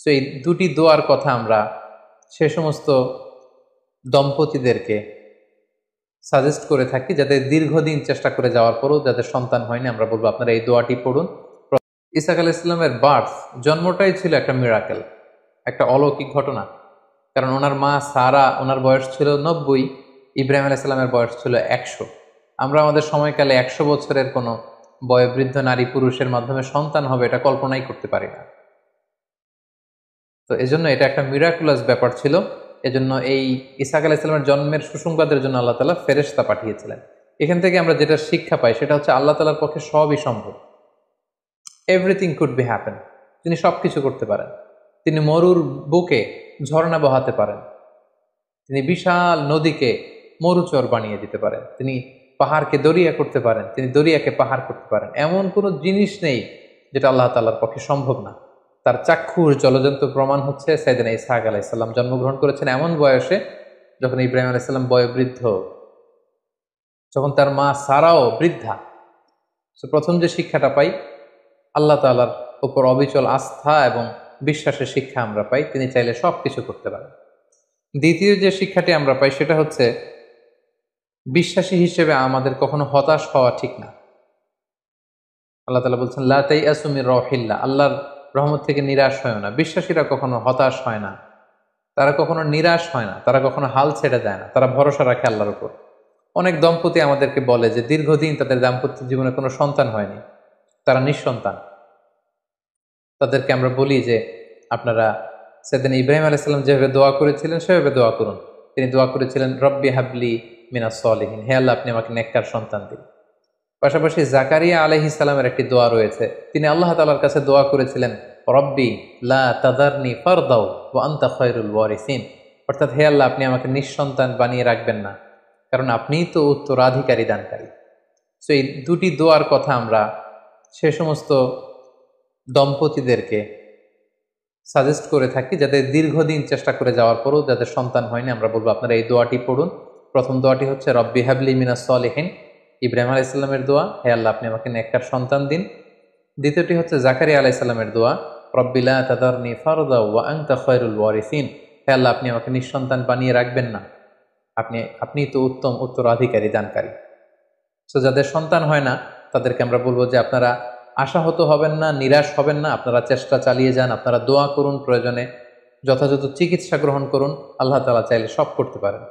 So এই দুটি দোয়ার কথা আমরা সে সমস্ত দম্পতিদেরকে সাজেস্ট করে থাকি যাদের দীর্ঘদিন চেষ্টা করে যাওয়ার পরও যাদের সন্তান হয়নি, আমরা বলবো আপনারা এই দোয়াটি পড়ুন। ইসাক আলাইহিস সালামের বার্থ, জন্মটাই ছিল একটা মিরাকেল, একটা অলৌকিক ঘটনা। কারণ ওনার মা সারা, ওনার বয়স ছিল 90, ইব্রাহিম আলাইহিস সালামের বয়স ছিল 100। আমরা আমাদের সময়কালে 100 বছরের কোনো বয়োবৃদ্ধ নারী পুরুষের মাধ্যমে সন্তান হবে এটা কল্পনাই করতে পারি না। তো এজন্য এটা একটা মিরাকুলাস ব্যাপার ছিল। এজন্য এই ইসাক আলাইহিস সালামের জন্মের সুসংবাদের জন্য আল্লাহ তাআলা ফেরেশতা পাঠিয়েছিলেন। এখান থেকে আমরা যেটা শিক্ষা পাই সেটা হচ্ছে আল্লাহ তাআলার পক্ষে সবই সম্ভব। Everything could be happen. তিনি সবকিছু করতে পারেন। তিনি মরুর বুকে ঝর্ণা বহাতে পারেন, তিনি বিশাল নদীকে মরুচর বানিয়ে দিতে পারেন, তিনি পাহাড়কে দরিয়া করতে পারেন, তিনি দরিয়াকে পাহাড় করতে পারেন। এমন কোনো জিনিস নেই যেটা আল্লাহ তাআলার পক্ষে সম্ভব না। তার চাক্ষুষ জলজন্ত প্রমাণ হচ্ছে সাইয়েদনা ইসহাক আলাইহিস সালাম জন্মগ্রহণ করেছেন এমন বয়সে যখন ইব্রাহিম আলাইহিস সালাম বয়োবৃদ্ধ, যখন তার মা সারাও বৃদ্ধা। তো প্রথম যে শিক্ষাটা পাই, আল্লাহ তাআলার উপর অবিচল আস্থা এবং বিশ্বাসের শিক্ষা আমরা পাই, তিনি চাইলে সব কিছু করতে পারেন। দ্বিতীয় যে শিক্ষাটি আমরা পাই সেটা হচ্ছে বিশ্বাসী হিসেবে আমাদের কখনো হতাশ হওয়া ঠিক না। আল্লাহ তাআলা বলছেন লা তাইয়াসু মির রাউহিল্লাহ, আল্লাহর রহমত থেকে নিরাশ হয় না। বিশ্বাসীরা কখনো হতাশ হয় না, তারা কখনো নিরাশ হয় না, তারা কখনো হাল ছেড়ে দেয় না, তারা ভরসা রাখে আল্লাহর উপর। অনেক দম্পতি আমাদেরকে বলে যে দীর্ঘদিন তাদের দাম্পত্য জীবনে কোনো সন্তান হয়নি, তারা নিঃসন্তান। তাদেরকে আমরা বলি যে আপনারা সাইয়েদনা ইব্রাহিম আলাইহিস সালাম যেভাবে দোয়া করেছিলেন সেভাবে দোয়া করুন। তিনি দোয়া করেছিলেন রব্বি হাবলি মিনাস সলিহিন, হে আল্লাহ আপনি আমাকে নেককার সন্তান দিন। পাশাপাশি জাকারিয়া আলাইহিস সালামের একটি দোয়া রয়েছে, তিনি আল্লাহ তাআলার কাছে দোয়া করেছিলেন রব্বি লা তাযারনি ফারদাও ওয়া আনতা খায়রুল ওয়ারিসিন, অর্থাৎ হে আল্লাহ আপনি আমাকে নিঃসন্তান বানিয়ে রাখবেন না, কারণ আপনিই তো উত্তরাধিকারী দানকারী। সো এই দুটি দোয়ার কথা আমরা সে সমস্ত দম্পতিদেরকে সাজেস্ট করে থাকি যাদের দীর্ঘদিন চেষ্টা করে যাওয়ার পরও যাদের সন্তান হয়নি, আমরা বলবো আপনারা এই দোয়াটি পড়ুন। প্রথম দোয়াটি হচ্ছে রব্বি হাবলি মিনাস সলিহিন, ইব্রাহিম আলাইহিস সালামের দোয়া, হে আল্লাহ আপনি আমাকে নেককার সন্তান দিন। দ্বিতীয়টি হচ্ছে জাকারিয়া আলাইহিস সালামের দোয়া, রব্বি লা তাযারনি ফারদা ওয়া আনতা খায়রুল ওয়ারিসিন, হে আল্লাহ আপনি আমাকে নিঃসন্তান বানিয়ে রাখবেন না, আপনি তো উত্তম উত্তরাধিকারী দানকারী। সো যাদের সন্তান হয় না তাদেরকে আমরা বলবো যে আপনারা আশাহত হবেন না, নিরাশ হবেন না, আপনারা চেষ্টা চালিয়ে যান, আপনারা দোয়া করুন, প্রয়োজনে যথাযথ চিকিৎসা গ্রহণ করুন। আল্লাহ তাআলা চাইলে সব করতে পারেন।